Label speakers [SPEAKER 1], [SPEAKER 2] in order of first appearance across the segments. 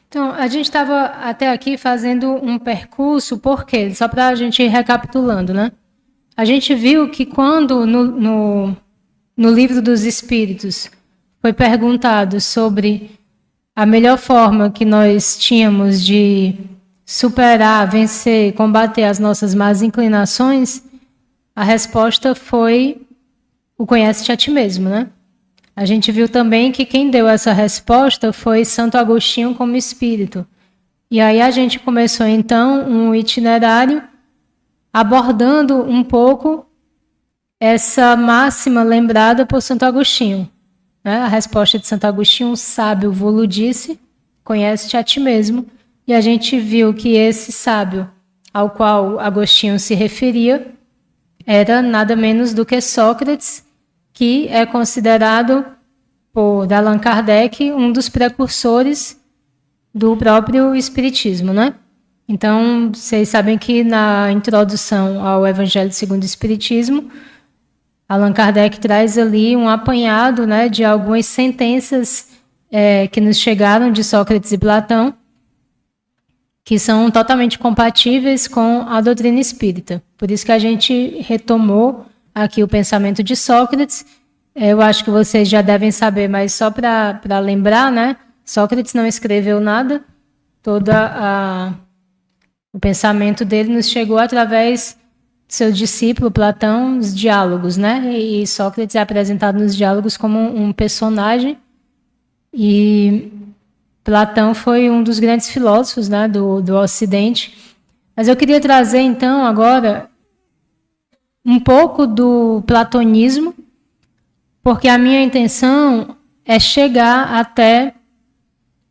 [SPEAKER 1] Então, a gente estava até aqui fazendo um percurso, por quê? Só para a gente ir recapitulando, né? A gente viu que quando no Livro dos Espíritos foi perguntado sobre a melhor forma que nós tínhamos de superar, vencer, combater as nossas más inclinações, a resposta foi o conhece-te a ti mesmo, né? A gente viu também que quem deu essa resposta foi Santo Agostinho como espírito. E aí a gente começou então um itinerário abordando um pouco essa máxima lembrada por Santo Agostinho. Né? A resposta de Santo Agostinho, um sábio vô-lo disse, conhece-te a ti mesmo. E a gente viu que esse sábio ao qual Agostinho se referia era nada menos do que Sócrates, que é considerado por Allan Kardec um dos precursores do próprio Espiritismo, né? Então, vocês sabem que na introdução ao Evangelho segundo o Espiritismo, Allan Kardec traz ali um apanhado, né, de algumas sentenças que nos chegaram de Sócrates e Platão, que são totalmente compatíveis com a doutrina espírita. Por isso que a gente retomou aqui o pensamento de Sócrates. Eu acho que vocês já devem saber, mas só para lembrar, né? Sócrates não escreveu nada, o pensamento dele nos chegou através do seu discípulo Platão, os diálogos, né? E Sócrates é apresentado nos diálogos como um personagem, e Platão foi um dos grandes filósofos, né, do Ocidente. Mas eu queria trazer, então, agora um pouco do platonismo, porque a minha intenção é chegar até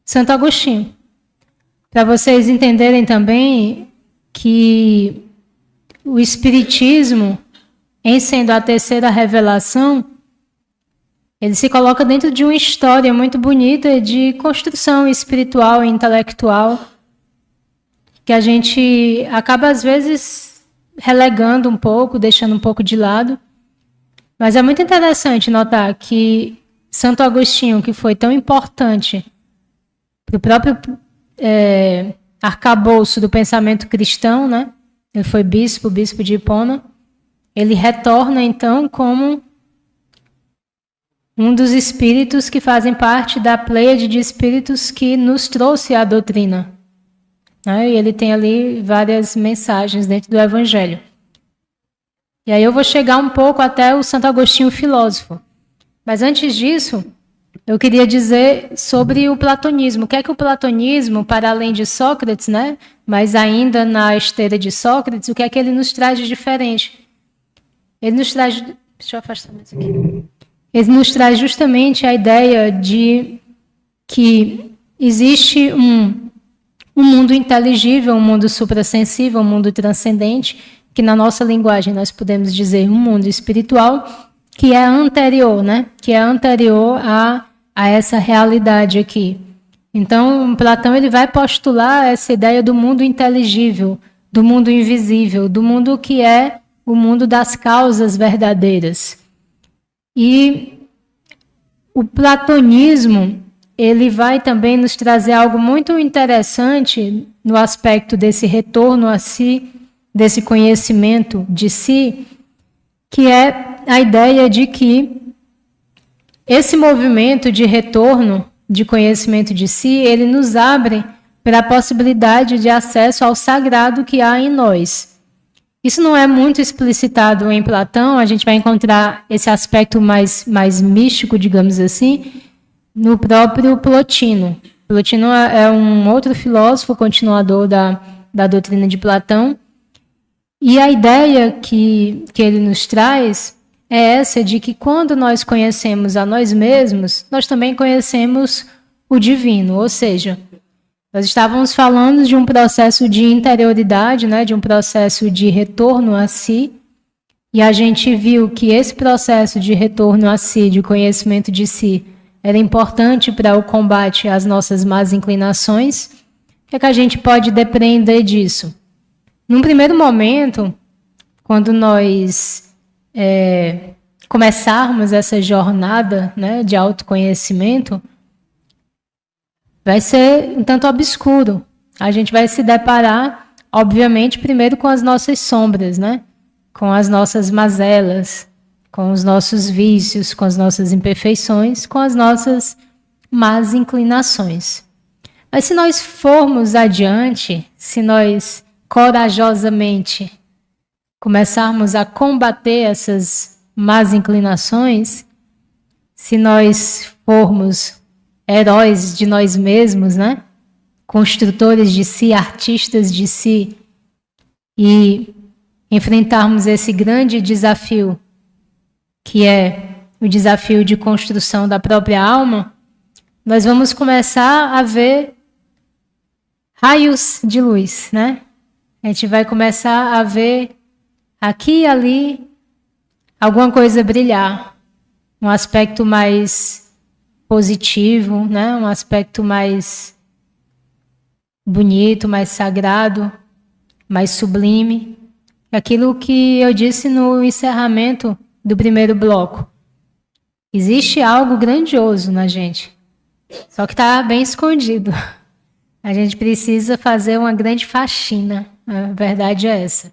[SPEAKER 1] Santo Agostinho. Para vocês entenderem também que o Espiritismo, em sendo a terceira revelação, ele se coloca dentro de uma história muito bonita de construção espiritual e intelectual, que a gente acaba, às vezes, relegando um pouco, deixando um pouco de lado. Mas é muito interessante notar que Santo Agostinho, que foi tão importante para o próprio arcabouço do pensamento cristão, né? Ele foi bispo de Hipona, ele retorna, então, como um dos espíritos que fazem parte da pleiade de espíritos que nos trouxe a doutrina. Né? E ele tem ali várias mensagens dentro do Evangelho. E aí eu vou chegar um pouco até o Santo Agostinho filósofo. Mas antes disso, eu queria dizer sobre o platonismo. O que é que o platonismo, para além de Sócrates, né? Mas ainda na esteira de Sócrates, o que é que ele nos traz de diferente? Ele nos traz... Deixa eu afastar mais aqui. Ele nos traz justamente a ideia de que existe um mundo inteligível, um mundo suprassensível, um mundo transcendente, que na nossa linguagem nós podemos dizer um mundo espiritual, que é anterior, né? Que é anterior a essa realidade aqui. Então, Platão ele vai postular essa ideia do mundo inteligível, do mundo invisível, do mundo que é o mundo das causas verdadeiras. E o platonismo ele vai também nos trazer algo muito interessante no aspecto desse retorno a si, desse conhecimento de si, que é a ideia de que esse movimento de retorno de conhecimento de si, ele nos abre para a possibilidade de acesso ao sagrado que há em nós. Isso não é muito explicitado em Platão, a gente vai encontrar esse aspecto mais místico, digamos assim, no próprio Plotino. Plotino é um outro filósofo continuador da doutrina de Platão, e a ideia que ele nos traz é essa de que quando nós conhecemos a nós mesmos, nós também conhecemos o divino, ou seja, nós estávamos falando de um processo de interioridade, né, de um processo de retorno a si, e a gente viu que esse processo de retorno a si, de conhecimento de si, era importante para o combate às nossas más inclinações. O que a gente pode depreender disso? Num primeiro momento, quando nós começarmos essa jornada, né, de autoconhecimento, vai ser um tanto obscuro. A gente vai se deparar, obviamente, primeiro com as nossas sombras, né? Com as nossas mazelas, com os nossos vícios, com as nossas imperfeições, com as nossas más inclinações. Mas se nós formos adiante, se nós corajosamente começarmos a combater essas más inclinações, se nós formos heróis de nós mesmos, né? Construtores de si, artistas de si, e enfrentarmos esse grande desafio, que é o desafio de construção da própria alma, nós vamos começar a ver raios de luz, né? A gente vai começar a ver aqui e ali alguma coisa brilhar, um aspecto mais positivo, né? Um aspecto mais bonito, mais sagrado, mais sublime. Aquilo que eu disse no encerramento do primeiro bloco. Existe algo grandioso na gente, só que está bem escondido. A gente precisa fazer uma grande faxina, a verdade é essa.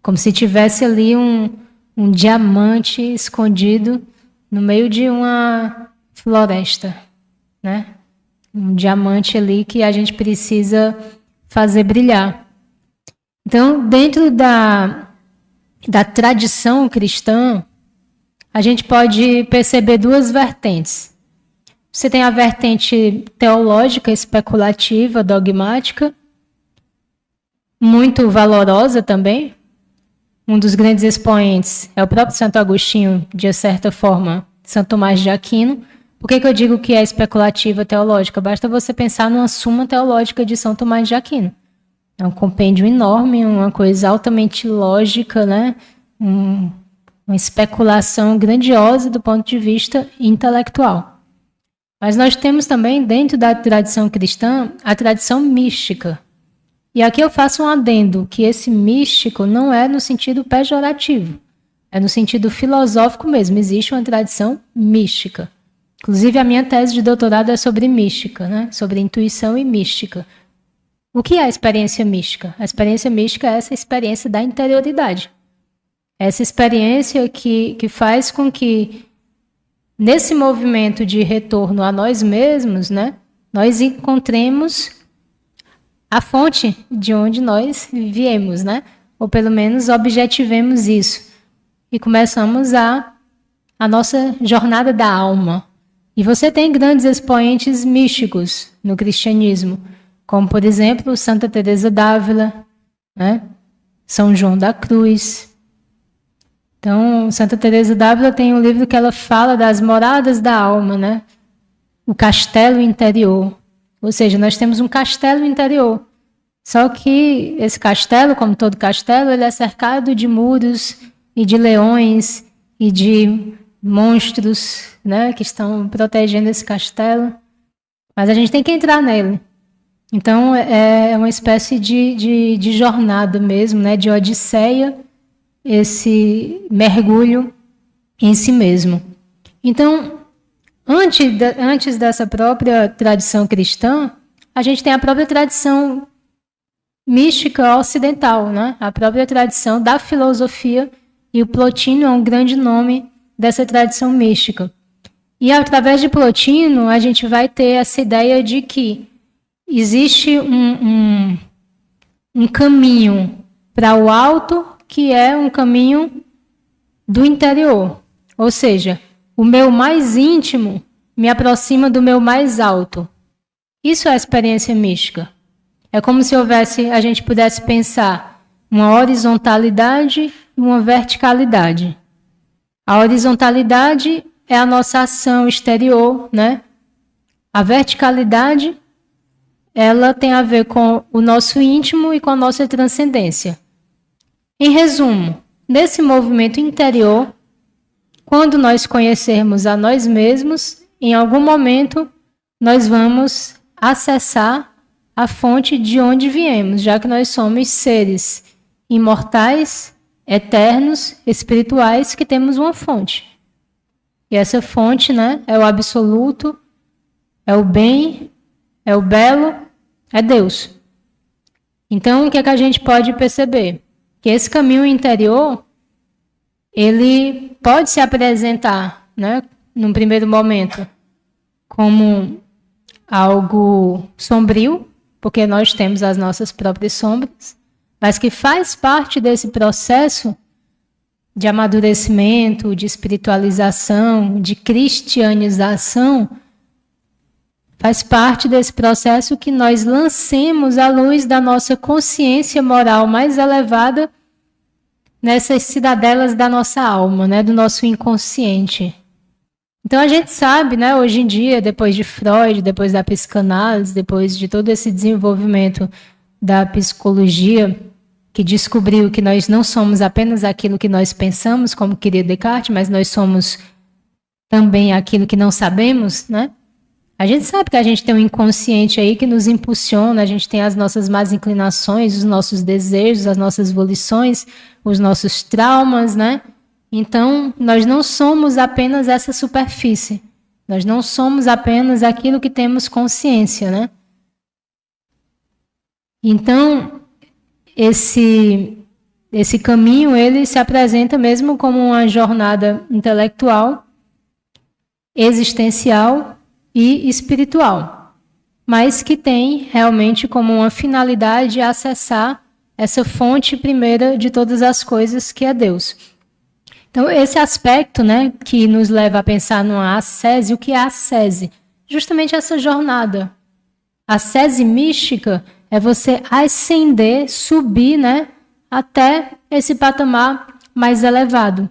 [SPEAKER 1] Como se tivesse ali um diamante escondido no meio de uma floresta, né? Um diamante ali que a gente precisa fazer brilhar. Então, dentro da tradição cristã, a gente pode perceber duas vertentes. Você tem a vertente teológica, especulativa, dogmática, muito valorosa também. Um dos grandes expoentes é o próprio Santo Agostinho, de certa forma, Santo Tomás de Aquino. Por que eu digo que é especulativa teológica? Basta você pensar numa Suma Teológica de São Tomás de Aquino. É um compêndio enorme, uma coisa altamente lógica, né? Uma especulação grandiosa do ponto de vista intelectual. Mas nós temos também, dentro da tradição cristã, a tradição mística. E aqui eu faço um adendo, que esse místico não é no sentido pejorativo, é no sentido filosófico mesmo. Existe uma tradição mística. Inclusive, a minha tese de doutorado é sobre mística, né? Sobre intuição e mística. O que é a experiência mística? A experiência mística é essa experiência da interioridade. Essa experiência que faz com que, nesse movimento de retorno a nós mesmos, né, nós encontremos a fonte de onde nós viemos, né? Ou pelo menos objetivemos isso. E começamos a nossa jornada da alma. E você tem grandes expoentes místicos no cristianismo, como, por exemplo, Santa Teresa d'Ávila, né? São João da Cruz. Então, Santa Teresa d'Ávila tem um livro que ela fala das moradas da alma, né? O castelo interior. Ou seja, nós temos um castelo interior. Só que esse castelo, como todo castelo, ele é cercado de muros e de leões e de monstros, né, que estão protegendo esse castelo. Mas a gente tem que entrar nele. Então, é uma espécie de jornada mesmo, né, de odisseia, esse mergulho em si mesmo. Então, antes dessa própria tradição cristã, a gente tem a própria tradição mística ocidental, né? A própria tradição da filosofia, e o Plotino é um grande nome dessa tradição mística. E através de Plotino, a gente vai ter essa ideia de que existe um caminho para o alto, que é um caminho do interior. Ou seja, o meu mais íntimo me aproxima do meu mais alto. Isso é a experiência mística. É como se a gente pudesse pensar uma horizontalidade e uma verticalidade. A horizontalidade é a nossa ação exterior, né? A verticalidade, ela tem a ver com o nosso íntimo e com a nossa transcendência. Em resumo, nesse movimento interior, quando nós conhecermos a nós mesmos, em algum momento nós vamos acessar a fonte de onde viemos, já que nós somos seres imortais, eternos, espirituais, que temos uma fonte. E essa fonte, né, é o absoluto, é o bem, é o belo, é Deus. Então, o que é que a gente pode perceber? Que esse caminho interior, ele pode se apresentar, né, num primeiro momento, como algo sombrio, porque nós temos as nossas próprias sombras, mas que faz parte desse processo de amadurecimento, de espiritualização, de cristianização, faz parte desse processo que nós lancemos à luz da nossa consciência moral mais elevada nessas cidadelas da nossa alma, né, do nosso inconsciente. Então a gente sabe, né, hoje em dia, depois de Freud, depois da psicanálise, depois de todo esse desenvolvimento da psicologia, que descobriu que nós não somos apenas aquilo que nós pensamos, como queria Descartes, mas nós somos também aquilo que não sabemos, né? A gente sabe que a gente tem um inconsciente aí que nos impulsiona, a gente tem as nossas más inclinações, os nossos desejos, as nossas volições, os nossos traumas, né? Então, nós não somos apenas essa superfície. Nós não somos apenas aquilo que temos consciência, né? Então, esse caminho, ele se apresenta mesmo como uma jornada intelectual, existencial e espiritual, mas que tem realmente como uma finalidade acessar essa fonte primeira de todas as coisas, que é Deus. Então, esse aspecto, né, que nos leva a pensar numa ascese, o que é a ascese? Justamente essa jornada. A ascese mística é você ascender, subir, né, até esse patamar mais elevado.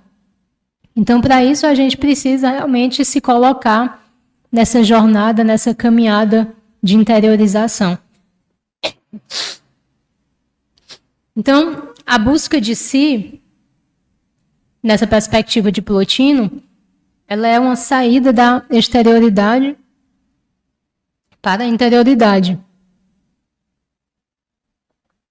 [SPEAKER 1] Então, para isso, a gente precisa realmente se colocar nessa jornada, nessa caminhada de interiorização. Então, a busca de si, nessa perspectiva de Plotino, ela é uma saída da exterioridade para a interioridade.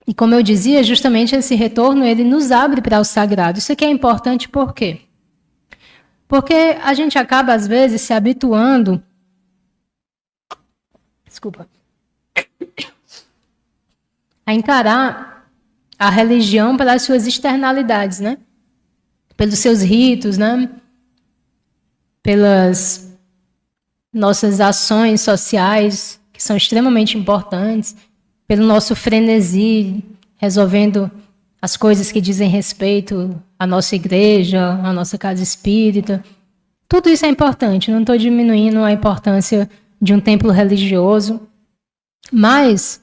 [SPEAKER 1] E como eu dizia, justamente esse retorno, ele nos abre para o sagrado. Isso aqui é importante por quê? Porque a gente acaba, às vezes, se habituando... a encarar a religião pelas suas externalidades, né? Pelos seus ritos, né? Pelas nossas ações sociais, que são extremamente importantes, pelo nosso frenesi, resolvendo as coisas que dizem respeito à nossa igreja, à nossa casa espírita. Tudo isso é importante, não estou diminuindo a importância de um templo religioso, mas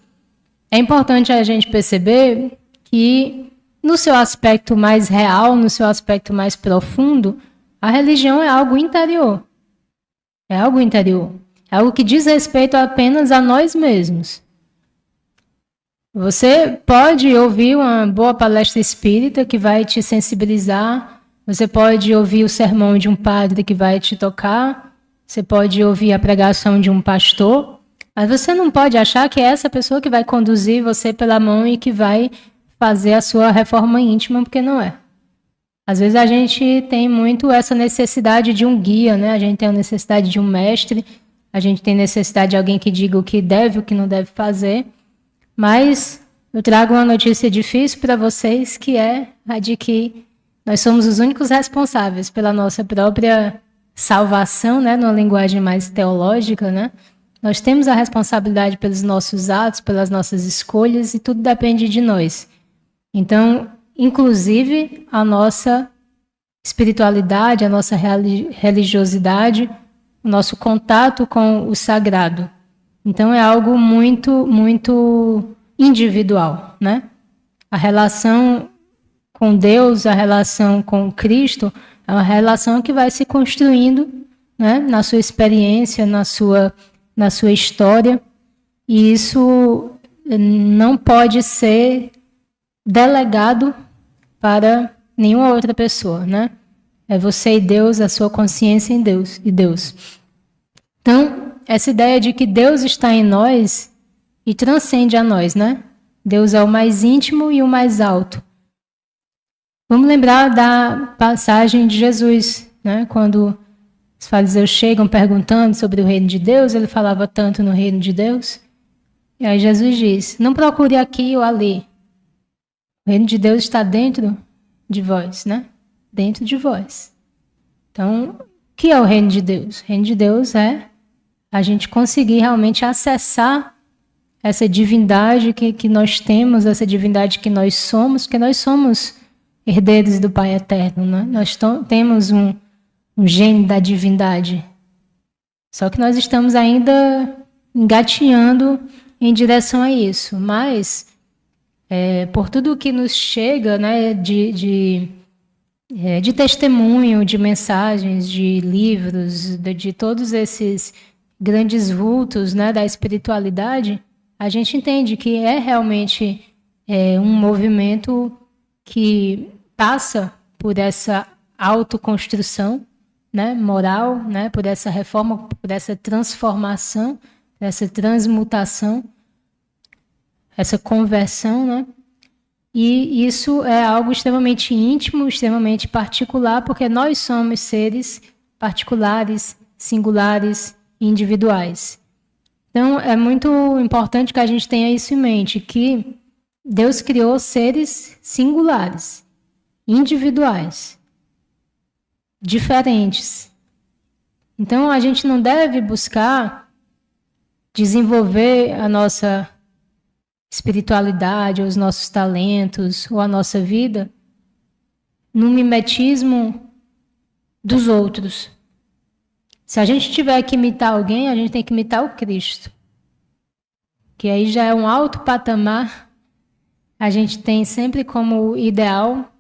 [SPEAKER 1] é importante a gente perceber que, no seu aspecto mais real, no seu aspecto mais profundo, a religião é algo interior. É algo interior. É algo que diz respeito apenas a nós mesmos. Você pode ouvir uma boa palestra espírita que vai te sensibilizar, você pode ouvir o sermão de um padre que vai te tocar, você pode ouvir a pregação de um pastor, mas você não pode achar que é essa pessoa que vai conduzir você pela mão e que vai fazer a sua reforma íntima, porque não é. Às vezes a gente tem muito essa necessidade de um guia, né? A gente tem a necessidade de um mestre, a gente tem necessidade de alguém que diga o que deve e o que não deve fazer, mas eu trago uma notícia difícil para vocês, que é a de que nós somos os únicos responsáveis pela nossa própria salvação, né? Numa linguagem mais teológica, né? Nós temos a responsabilidade pelos nossos atos, pelas nossas escolhas, e tudo depende de nós. Então, inclusive, a nossa espiritualidade, a nossa religiosidade, o nosso contato com o sagrado. Então, é algo muito, muito individual, né? A relação com Deus, a relação com Cristo, é uma relação que vai se construindo, né, na sua experiência, na sua história, e isso não pode ser delegado para nenhuma outra pessoa, né? É você e Deus, a sua consciência em Deus e Deus. Então, essa ideia de que Deus está em nós e transcende a nós, né? Deus é o mais íntimo e o mais alto. Vamos lembrar da passagem de Jesus, né? Quando os fariseus chegam perguntando sobre o reino de Deus, ele falava tanto no reino de Deus. E aí Jesus diz, não procure aqui ou ali. O reino de Deus está dentro de vós, né? Dentro de vós. Então, o que é o reino de Deus? O reino de Deus é a gente conseguir realmente acessar essa divindade que nós temos, essa divindade que nós somos, porque nós somos herdeiros do Pai Eterno, né? Nós temos um gene da divindade. Só que nós estamos ainda engatinhando em direção a isso. Mas, por tudo que nos chega, né, de testemunho, de mensagens, de livros, de todos esses grandes vultos, né, da espiritualidade, a gente entende que é realmente um movimento que passa por essa autoconstrução, né, moral, né, por essa reforma, por essa transformação, essa transmutação, essa conversão, né? E isso é algo extremamente íntimo, extremamente particular, porque nós somos seres particulares, singulares e individuais. Então, é muito importante que a gente tenha isso em mente, que Deus criou seres singulares, individuais, diferentes. Então, a gente não deve buscar desenvolver a nossa espiritualidade, ou os nossos talentos, ou a nossa vida, no mimetismo dos outros. Se a gente tiver que imitar alguém, a gente tem que imitar o Cristo. Que aí já é um alto patamar, a gente tem sempre como ideal,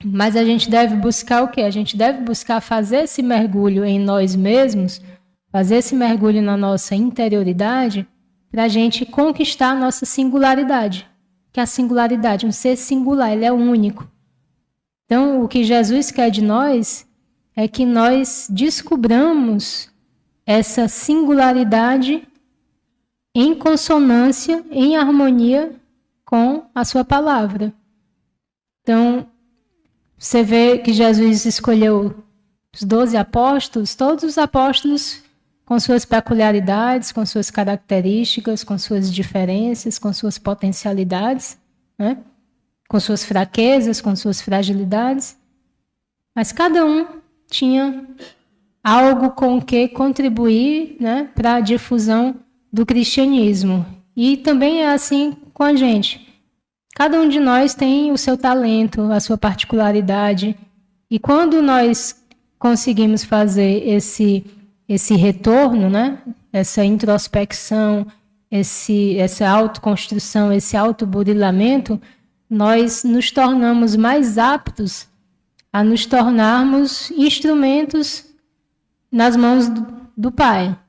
[SPEAKER 1] mas a gente deve buscar o quê? A gente deve buscar fazer esse mergulho em nós mesmos, fazer esse mergulho na nossa interioridade, para a gente conquistar a nossa singularidade. Que é a singularidade, um ser singular, ele é único. Então, o que Jesus quer de nós é que nós descubramos essa singularidade em consonância, em harmonia com a sua palavra. Então, você vê que Jesus escolheu os 12 apóstolos, todos os apóstolos com suas peculiaridades, com suas características, com suas diferenças, com suas potencialidades, né? Com suas fraquezas, com suas fragilidades. Mas cada um tinha algo com que contribuir, né, para a difusão do cristianismo. E também é assim com a gente. Cada um de nós tem o seu talento, a sua particularidade. E quando nós conseguimos fazer esse retorno, né, essa introspecção, essa autoconstrução, esse autoburilamento, nós nos tornamos mais aptos a nos tornarmos instrumentos nas mãos do Pai.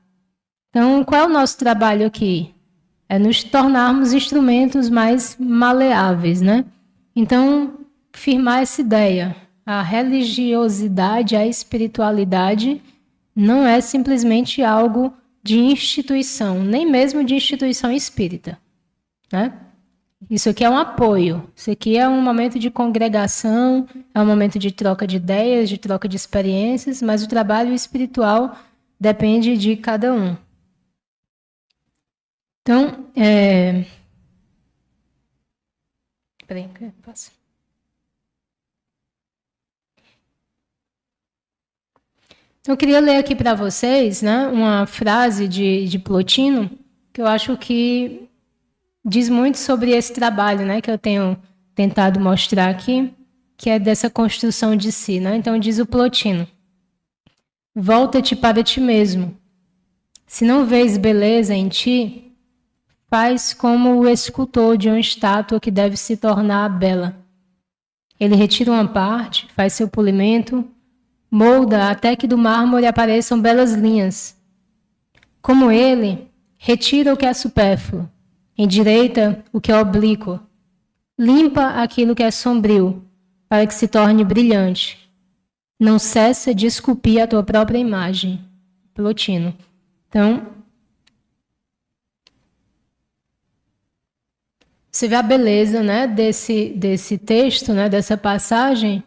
[SPEAKER 1] Então, qual é o nosso trabalho aqui? É nos tornarmos instrumentos mais maleáveis, né? Então, firmar essa ideia. A religiosidade, a espiritualidade não é simplesmente algo de instituição, nem mesmo de instituição espírita, né? Isso aqui é um apoio, isso aqui é um momento de congregação, é um momento de troca de ideias, de troca de experiências, mas o trabalho espiritual depende de cada um. Então, Peraí, passa. Eu queria ler aqui para vocês, né, uma frase de Plotino, que eu acho que diz muito sobre esse trabalho, né, que eu tenho tentado mostrar aqui, que é dessa construção de si, né? Então diz o Plotino: volta-te para ti mesmo. Se não vês beleza em ti, faz como o escultor de uma estátua que deve se tornar bela. Ele retira uma parte, faz seu polimento, molda até que do mármore apareçam belas linhas. Como ele, retira o que é supérfluo, endireita o que é oblíquo, limpa aquilo que é sombrio, para que se torne brilhante. Não cessa de esculpir a tua própria imagem. Plotino. Então, você vê a beleza, né, desse texto, né, dessa passagem,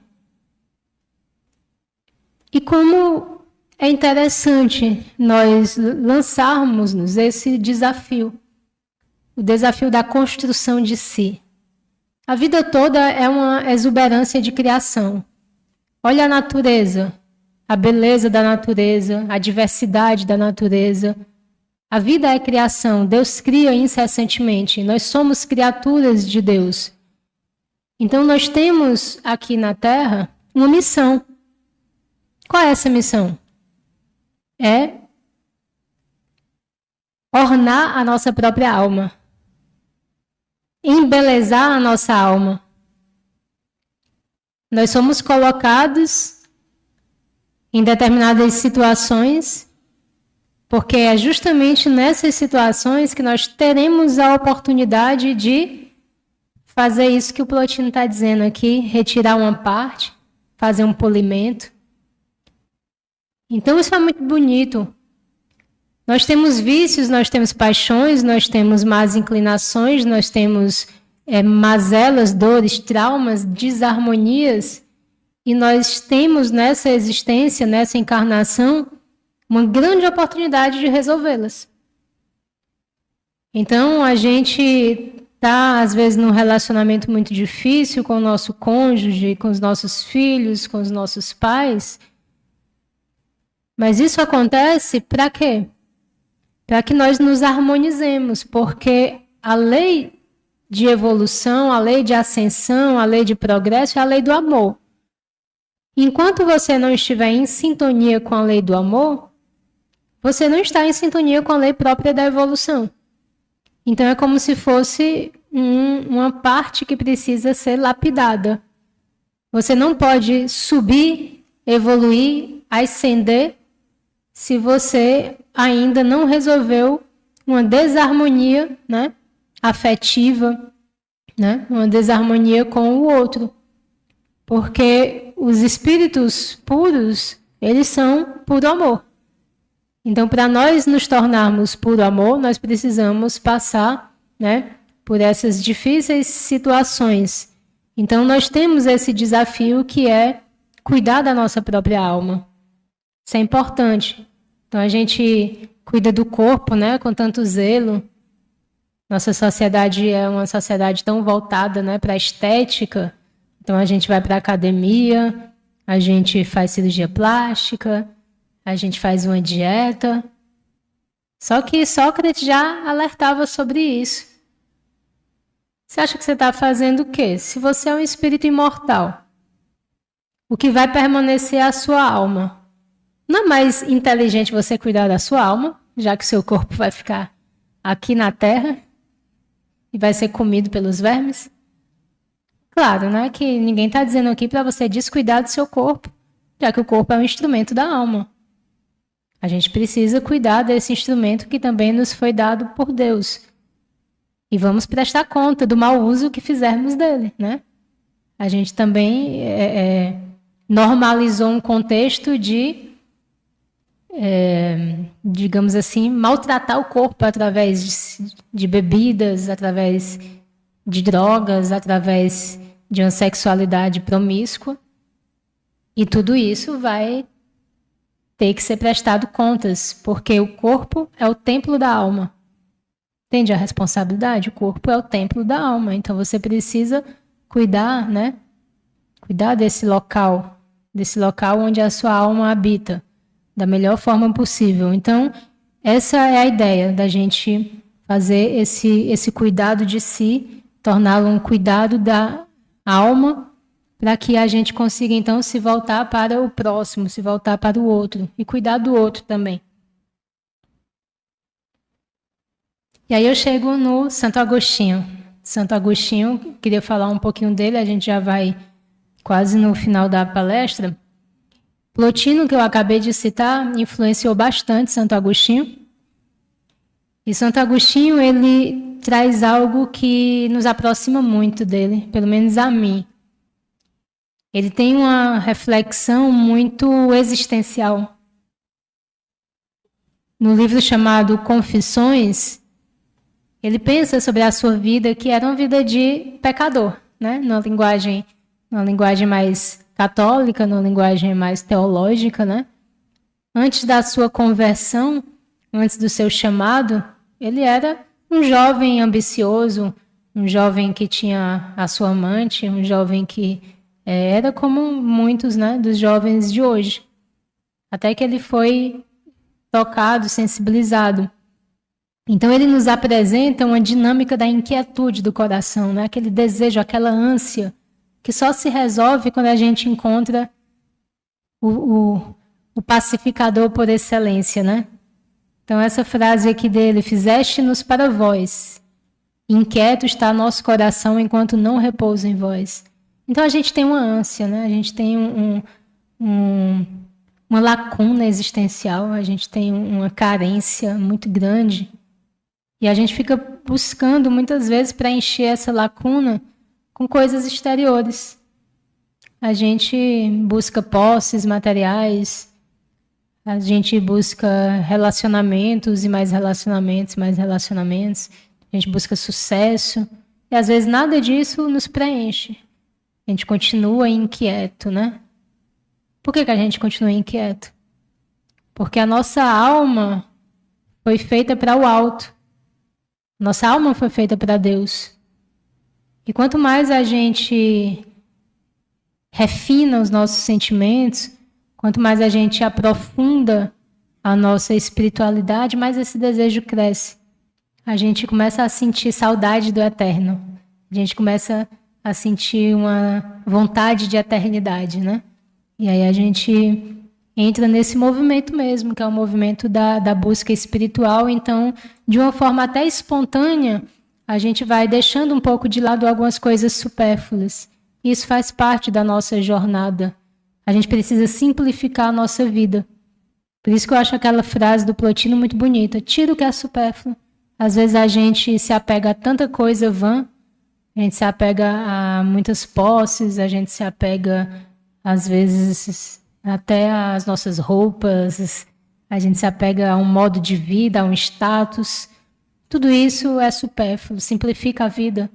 [SPEAKER 1] e como é interessante nós lançarmos-nos esse desafio, o desafio da construção de si. A vida toda é uma exuberância de criação. Olha a natureza, a beleza da natureza, a diversidade da natureza. A vida é criação, Deus cria incessantemente, nós somos criaturas de Deus. Então nós temos aqui na Terra uma missão. Qual é essa missão? É ornar a nossa própria alma, embelezar a nossa alma. Nós somos colocados em determinadas situações, porque é justamente nessas situações que nós teremos a oportunidade de fazer isso que o Plotino está dizendo aqui, retirar uma parte, fazer um polimento. Então isso é muito bonito. Nós temos vícios, nós temos paixões, nós temos más inclinações, nós temos mazelas, dores, traumas, desarmonias, e nós temos nessa existência, nessa encarnação, uma grande oportunidade de resolvê-las. Então a gente está, às vezes, num relacionamento muito difícil com o nosso cônjuge, com os nossos filhos, com os nossos pais. Mas isso acontece para quê? Para que nós nos harmonizemos, porque a lei de evolução, a lei de ascensão, a lei de progresso é a lei do amor. Enquanto você não estiver em sintonia com a lei do amor, você não está em sintonia com a lei própria da evolução. Então é como se fosse uma parte que precisa ser lapidada. Você não pode subir, evoluir, ascender, se você ainda não resolveu uma desarmonia, né, afetiva, né, uma desarmonia com o outro. Porque os espíritos puros, eles são puro amor. Então, para nós nos tornarmos puro amor, nós precisamos passar, né, por essas difíceis situações. Então, nós temos esse desafio que é cuidar da nossa própria alma. Isso é importante. Então, a gente cuida do corpo, né, com tanto zelo. Nossa sociedade é uma sociedade tão voltada, né, para a estética. Então, a gente vai para a academia, a gente faz cirurgia plástica, a gente faz uma dieta. Só que Sócrates já alertava sobre isso. Você acha que você está fazendo o quê? Se você é um espírito imortal, o que vai permanecer é a sua alma. Não é mais inteligente você cuidar da sua alma, já que o seu corpo vai ficar aqui na Terra e vai ser comido pelos vermes? Claro, né, que ninguém está dizendo aqui para você descuidar do seu corpo, já que o corpo é um instrumento da alma. A gente precisa cuidar desse instrumento que também nos foi dado por Deus. E vamos prestar conta do mau uso que fizermos dele, né? A gente também normalizou um contexto de, digamos assim, maltratar o corpo através de bebidas, através de drogas, através de uma sexualidade promíscua. E tudo isso vai ter que ser prestado contas, porque o corpo é o templo da alma. Entende a responsabilidade? O corpo é o templo da alma, então você precisa cuidar, né? Cuidar desse local onde a sua alma habita, da melhor forma possível. Então, essa é a ideia da gente fazer esse cuidado de si, torná-lo um cuidado da alma, para que a gente consiga, então, se voltar para o próximo, se voltar para o outro, e cuidar do outro também. E aí eu chego no Santo Agostinho. Santo Agostinho, queria falar um pouquinho dele, a gente já vai quase no final da palestra. Plotino, que eu acabei de citar, influenciou bastante Santo Agostinho. E Santo Agostinho, ele traz algo que nos aproxima muito dele, pelo menos a mim. Ele tem uma reflexão muito existencial. No livro chamado Confissões, ele pensa sobre a sua vida, que era uma vida de pecador, né? Numa linguagem mais católica, numa linguagem mais teológica, né? Antes da sua conversão, antes do seu chamado, ele era um jovem ambicioso, um jovem que tinha a sua amante, um jovem que era como muitos, né, dos jovens de hoje. Até que ele foi tocado, sensibilizado. Então ele nos apresenta uma dinâmica da inquietude do coração, né? Aquele desejo, aquela ânsia, que só se resolve quando a gente encontra o pacificador por excelência, né? Então essa frase aqui dele, fizeste-nos para vós, inquieto está nosso coração enquanto não repousa em vós. Então a gente tem uma ânsia, né? A gente tem uma lacuna existencial, a gente tem uma carência muito grande. E a gente fica buscando, muitas vezes, preencher essa lacuna com coisas exteriores. A gente busca posses materiais, a gente busca relacionamentos e mais relacionamentos, mais relacionamentos. A gente busca sucesso. E, às vezes, nada disso nos preenche. A gente continua inquieto, né? Por que a gente continua inquieto? Porque a nossa alma foi feita para o alto. Nossa alma foi feita para Deus. E quanto mais a gente refina os nossos sentimentos, quanto mais a gente aprofunda a nossa espiritualidade, mais esse desejo cresce. A gente começa a sentir saudade do eterno. A gente começa a sentir uma vontade de eternidade, né? E aí a gente entra nesse movimento mesmo, que é o movimento da busca espiritual. Então, de uma forma até espontânea, a gente vai deixando um pouco de lado algumas coisas supérfluas. Isso faz parte da nossa jornada. A gente precisa simplificar a nossa vida. Por isso que eu acho aquela frase do Plotino muito bonita. Tira o que é supérfluo. Às vezes a gente se apega a tanta coisa vã, a gente se apega a muitas posses, a gente se apega, às vezes, até às nossas roupas, a gente se apega a um modo de vida, a um status. Tudo isso é supérfluo. Simplifica a vida.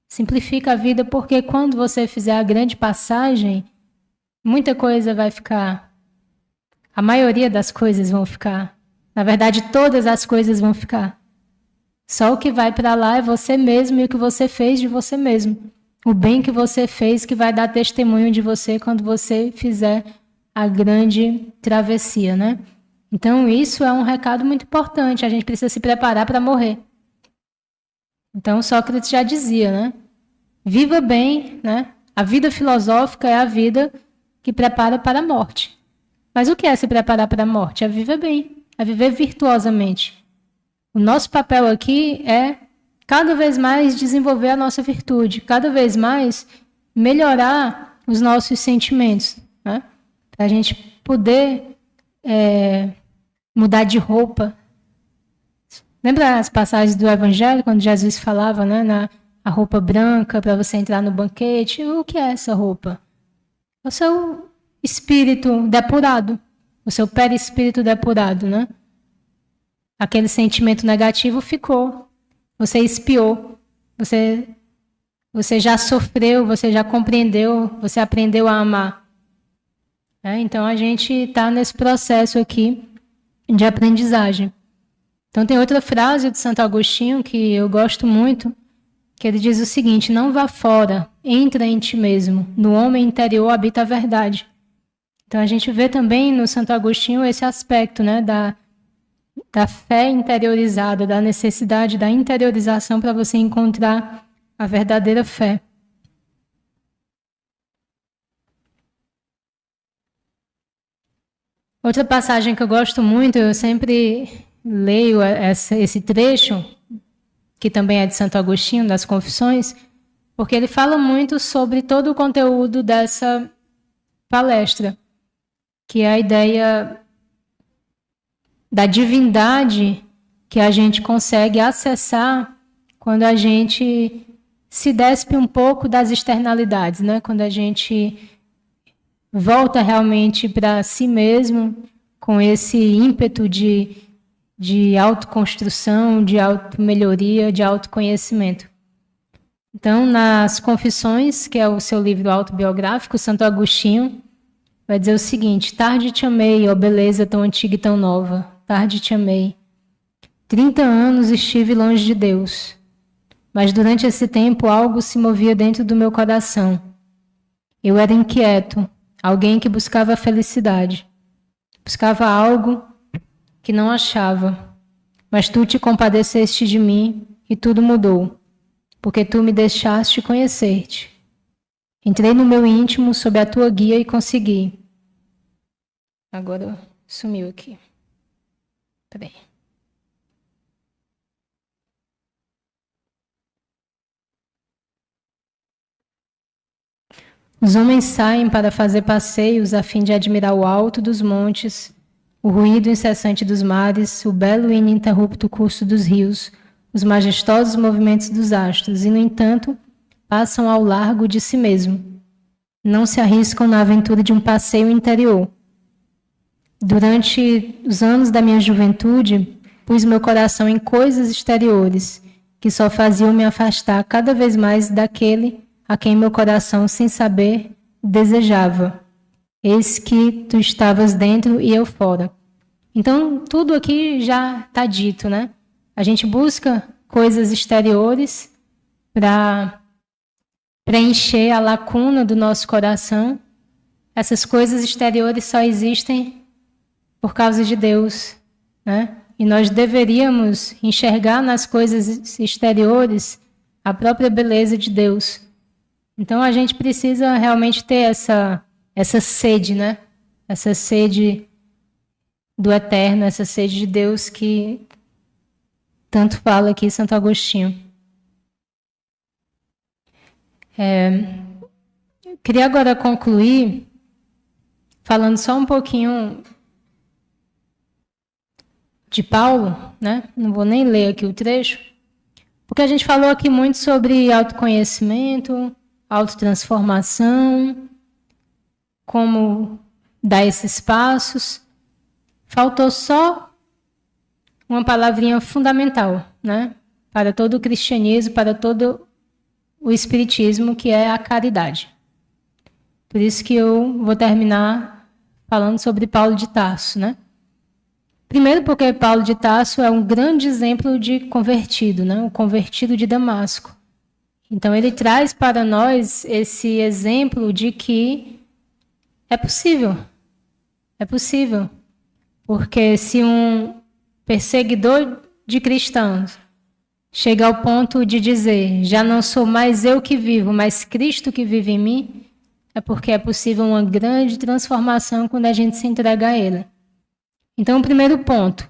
[SPEAKER 1] Simplifica a vida porque quando você fizer a grande passagem, muita coisa vai ficar. A maioria das coisas vão ficar. Na verdade, todas as coisas vão ficar. Só o que vai para lá é você mesmo e o que você fez de você mesmo. O bem que você fez que vai dar testemunho de você quando você fizer a grande travessia, né? Então, isso é um recado muito importante. A gente precisa se preparar para morrer. Então, Sócrates já dizia, né? Viva bem, né? A vida filosófica é a vida que prepara para a morte. Mas o que é se preparar para a morte? É viver bem, é viver virtuosamente. O nosso papel aqui é cada vez mais desenvolver a nossa virtude, cada vez mais melhorar os nossos sentimentos, né? Para a gente poder mudar de roupa. Lembra as passagens do Evangelho, quando Jesus falava, né, a roupa branca para você entrar no banquete? O que é essa roupa? O seu espírito depurado, o seu perispírito depurado, né? Aquele sentimento negativo ficou. Você expiou. Você já sofreu, você já compreendeu, você aprendeu a amar. Então, a gente está nesse processo aqui de aprendizagem. Então, tem outra frase de Santo Agostinho que eu gosto muito, que ele diz o seguinte: não vá fora, entra em ti mesmo. No homem interior habita a verdade. Então, a gente vê também no Santo Agostinho esse aspecto, né, da fé interiorizada, da necessidade da interiorização para você encontrar a verdadeira fé. Outra passagem que eu gosto muito, eu sempre leio esse trecho, que também é de Santo Agostinho, das Confissões, porque ele fala muito sobre todo o conteúdo dessa palestra, que é a ideia da divindade que a gente consegue acessar quando a gente se despe um pouco das externalidades, né? Quando a gente volta realmente para si mesmo com esse ímpeto de autoconstrução, de automelhoria, de autoconhecimento. Então, nas Confissões, que é o seu livro autobiográfico, Santo Agostinho, vai dizer o seguinte: tarde te amei, ó beleza tão antiga e tão nova. Tarde te amei. 30 anos estive longe de Deus, mas durante esse tempo algo se movia dentro do meu coração. Eu era inquieto, alguém que buscava a felicidade. Buscava algo que não achava. Mas tu te compadeceste de mim e tudo mudou, porque tu me deixaste conhecer-te. Entrei no meu íntimo sob a tua guia e consegui. Agora sumiu aqui. Peraí. Os homens saem para fazer passeios a fim de admirar o alto dos montes, o ruído incessante dos mares, o belo e ininterrupto curso dos rios, os majestosos movimentos dos astros, e, no entanto, passam ao largo de si mesmo. Não se arriscam na aventura de um passeio interior. Durante os anos da minha juventude, pus meu coração em coisas exteriores, que só faziam me afastar cada vez mais daquele a quem meu coração, sem saber, desejava. Eis que tu estavas dentro e eu fora. Então, tudo aqui já está dito, né? A gente busca coisas exteriores para preencher a lacuna do nosso coração. Essas coisas exteriores só existem por causa de Deus, né? E nós deveríamos enxergar nas coisas exteriores a própria beleza de Deus. Então, a gente precisa realmente ter essa sede, né? Essa sede do eterno, essa sede de Deus que tanto fala aqui Santo Agostinho. Queria agora concluir falando só um pouquinho de Paulo, né? Não vou nem ler aqui o trecho, porque a gente falou aqui muito sobre autoconhecimento, autotransformação, como dar esses passos. Faltou só uma palavrinha fundamental, né? Para todo o cristianismo, para todo o espiritismo, que é a caridade. Por isso que eu vou terminar falando sobre Paulo de Tarso, né? Primeiro porque Paulo de Tarso é um grande exemplo de convertido, né? O convertido de Damasco. Então, ele traz para nós esse exemplo de que é possível. É possível. Porque se um perseguidor de cristãos chega ao ponto de dizer: já não sou mais eu que vivo, mas Cristo que vive em mim, é porque é possível uma grande transformação quando a gente se entrega a Ele. Então, o primeiro ponto.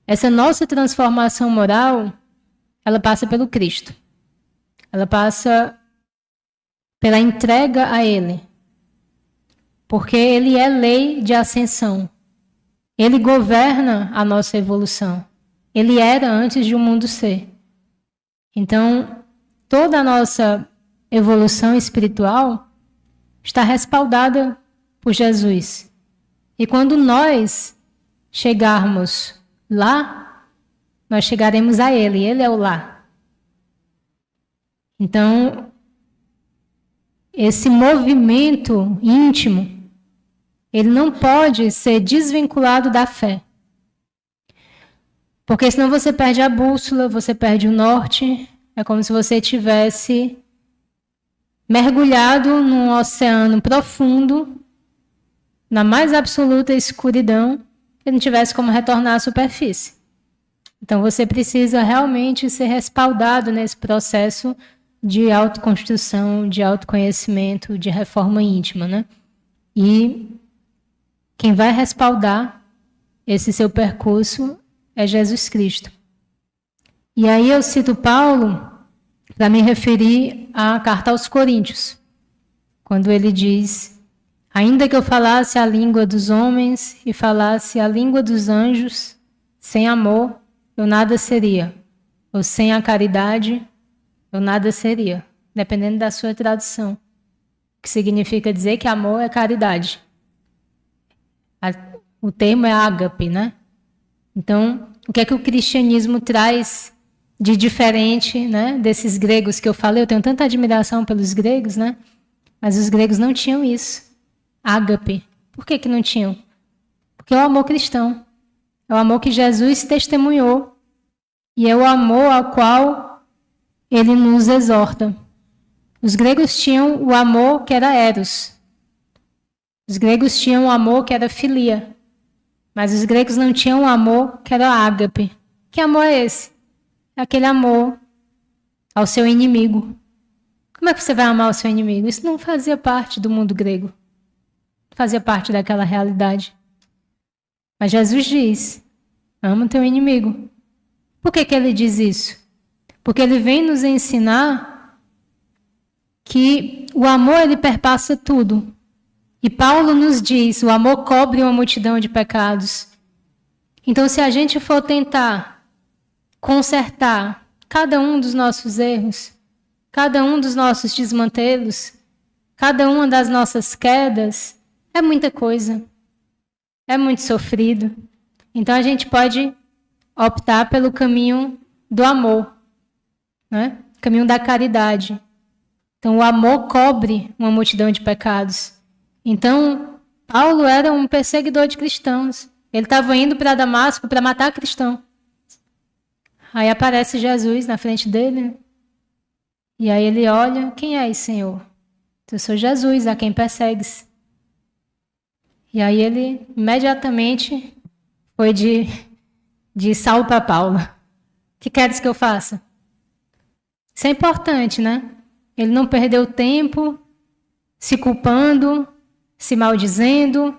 [SPEAKER 1] Essa nossa transformação moral, ela passa pelo Cristo. Ela passa pela entrega a Ele. Porque Ele é lei de ascensão. Ele governa a nossa evolução. Ele era antes de o mundo ser. Então, toda a nossa evolução espiritual está respaldada por Jesus. E quando nós chegarmos lá, nós chegaremos a Ele. Ele é o lá. Então, esse movimento íntimo, ele não pode ser desvinculado da fé. Porque senão você perde a bússola, você perde o norte. É como se você tivesse mergulhado num oceano profundo, na mais absoluta escuridão, e não tivesse como retornar à superfície. Então você precisa realmente ser respaldado nesse processo de autoconstrução, de autoconhecimento, de reforma íntima, né? E quem vai respaldar esse seu percurso é Jesus Cristo. E aí eu cito Paulo para me referir à carta aos Coríntios, quando ele diz: ainda que eu falasse a língua dos homens e falasse a língua dos anjos, sem amor eu nada seria, ou sem a caridade eu nada seria, dependendo da sua tradução, que significa dizer que amor é caridade. O termo é ágape, né? Então, o que é que o cristianismo traz de diferente, né, desses gregos que eu falei? Eu tenho tanta admiração pelos gregos, né? Mas os gregos não tinham isso. ágape. Por que não tinham? Porque é o amor cristão. É o amor que Jesus testemunhou. E é o amor ao qual ele nos exorta. Os gregos tinham o amor que era eros. Os gregos tinham o amor que era filia. Mas os gregos não tinham o amor que era ágape. Que amor é esse? É aquele amor ao seu inimigo. Como é que você vai amar o seu inimigo? Isso não fazia parte do mundo grego. Não fazia parte daquela realidade. Mas Jesus diz, ama o teu inimigo. Por que ele diz isso? Porque ele vem nos ensinar que o amor ele perpassa tudo. E Paulo nos diz, o amor cobre uma multidão de pecados. Então, se a gente for tentar consertar cada um dos nossos erros, cada um dos nossos desmantelos, cada uma das nossas quedas, é muita coisa. É muito sofrido. Então, a gente pode optar pelo caminho do amor, né? Caminho da caridade. Então, o amor cobre uma multidão de pecados. Então, Paulo era um perseguidor de cristãos. Ele estava indo para Damasco para matar cristão. Aí aparece Jesus na frente dele. E aí ele olha, quem é esse Senhor? Eu sou Jesus, a quem persegues. E aí ele imediatamente foi de Saulo para Paulo. O que queres que eu faça? Isso é importante, né? Ele não perdeu tempo se culpando, se maldizendo,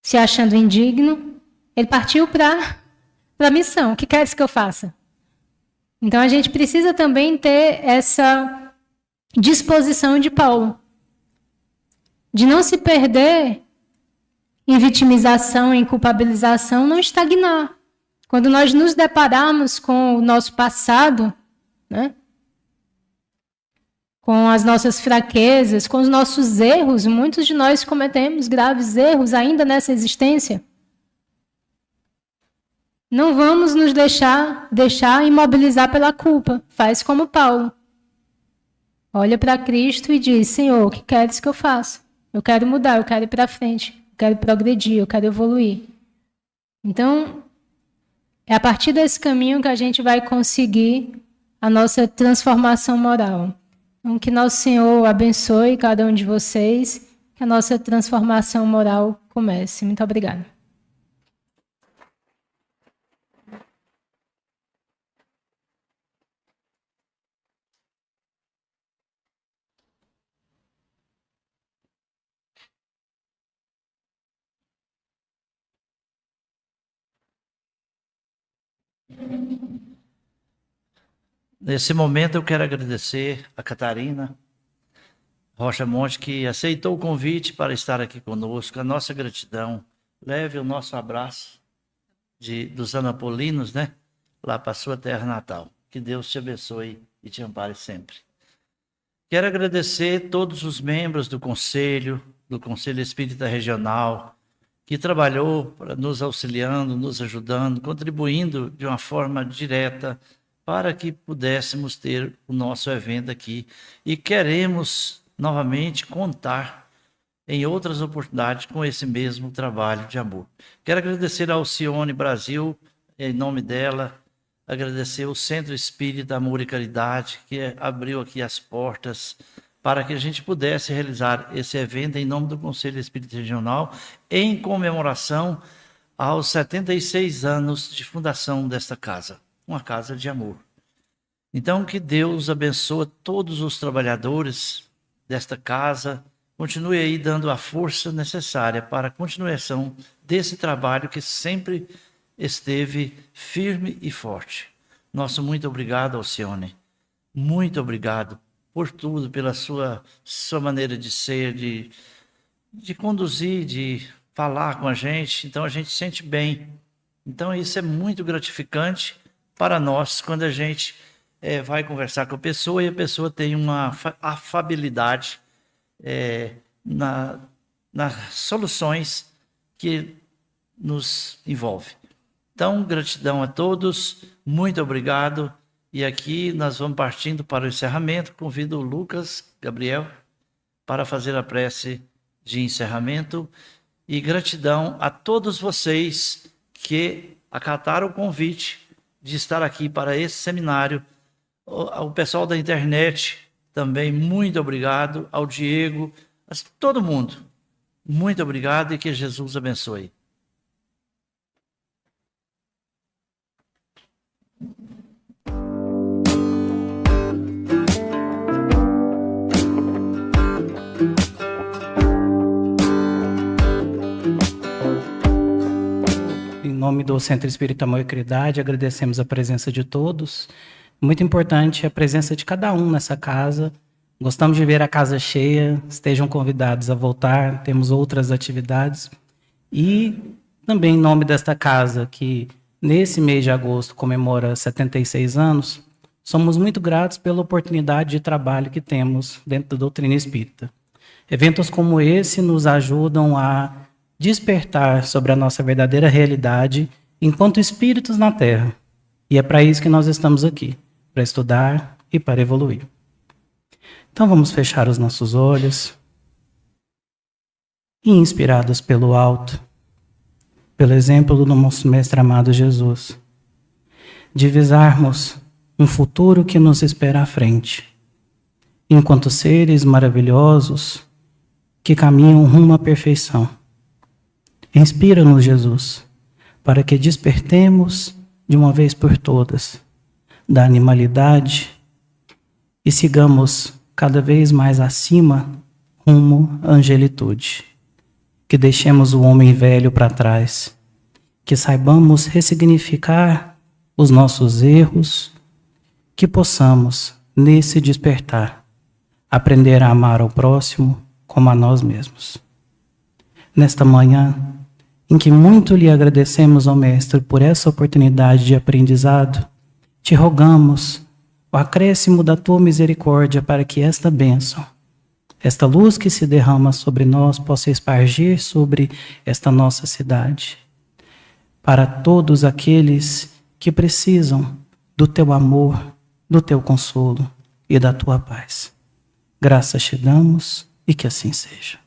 [SPEAKER 1] se achando indigno. Ele partiu para a missão. O que queres que eu faça? Então a gente precisa também ter essa disposição de Paulo, de não se perder em vitimização, em culpabilização, não estagnar. Quando nós nos depararmos com o nosso passado, né, com as nossas fraquezas, com os nossos erros, muitos de nós cometemos graves erros ainda nessa existência. Não vamos nos deixar imobilizar pela culpa. Faz como Paulo. Olha para Cristo e diz, Senhor, o que queres que eu faça? Eu quero mudar, eu quero ir para frente, eu quero progredir, eu quero evoluir. Então, é a partir desse caminho que a gente vai conseguir a nossa transformação moral. Então, que nosso Senhor abençoe cada um de vocês, que a nossa transformação moral comece. Muito obrigada.
[SPEAKER 2] Nesse momento eu quero agradecer a Catarina Rocha Monte, que aceitou o convite para estar aqui conosco. A nossa gratidão. Leve o nosso abraço dos anapolinos, né? Lá para a sua terra natal. Que Deus te abençoe e te ampare sempre. Quero agradecer todos os membros do Conselho Espírita Regional, que trabalhou nos auxiliando, nos ajudando, contribuindo de uma forma direta para que pudéssemos ter o nosso evento aqui. E queremos novamente contar em outras oportunidades com esse mesmo trabalho de amor. Quero agradecer ao Alcione Brasil, em nome dela, agradecer ao Centro Espírita Amor e Caridade, que abriu aqui as portas para que a gente pudesse realizar esse evento em nome do Conselho Espírita Regional, em comemoração aos 76 anos de fundação desta casa, uma casa de amor. Então, que Deus abençoe todos os trabalhadores desta casa, continue aí dando a força necessária para a continuação desse trabalho que sempre esteve firme e forte. Nosso muito obrigado, Alcione. Muito obrigado por tudo, pela sua maneira de ser, de conduzir, de falar com a gente. Então, a gente se sente bem. Então, isso é muito gratificante para nós, quando a gente vai conversar com a pessoa e a pessoa tem uma afabilidade nas soluções que nos envolve. Então, gratidão a todos, muito obrigado. E aqui nós vamos partindo para o encerramento. Convido o Lucas Gabriel para fazer a prece de encerramento e gratidão a todos vocês que acataram o convite de estar aqui para esse seminário. O pessoal da internet também, muito obrigado. Ao Diego, a todo mundo, muito obrigado e que Jesus abençoe.
[SPEAKER 3] Em nome do Centro Espírita Amor e Caridade, agradecemos a presença de todos. Muito importante a presença de cada um nessa casa. Gostamos de ver a casa cheia, estejam convidados a voltar, temos outras atividades. E também em nome desta casa, que nesse mês de agosto comemora 76 anos, somos muito gratos pela oportunidade de trabalho que temos dentro da doutrina espírita. Eventos como esse nos ajudam a despertar sobre a nossa verdadeira realidade enquanto espíritos na Terra. E é para isso que nós estamos aqui, para estudar e para evoluir. Então vamos fechar os nossos olhos e, inspirados pelo alto, pelo exemplo do nosso Mestre amado Jesus, divisarmos um futuro que nos espera à frente, enquanto seres maravilhosos que caminham rumo à perfeição. Inspira-nos, Jesus, para que despertemos de uma vez por todas da animalidade e sigamos cada vez mais acima rumo à angelitude. Que deixemos o homem velho para trás, que saibamos ressignificar os nossos erros, que possamos, nesse despertar, aprender a amar ao próximo como a nós mesmos. Nesta manhã, em que muito lhe agradecemos ao Mestre por essa oportunidade de aprendizado, te rogamos o acréscimo da tua misericórdia para que esta bênção, esta luz que se derrama sobre nós, possa espargir sobre esta nossa cidade, para todos aqueles que precisam do teu amor, do teu consolo e da tua paz. Graças te damos e que assim seja.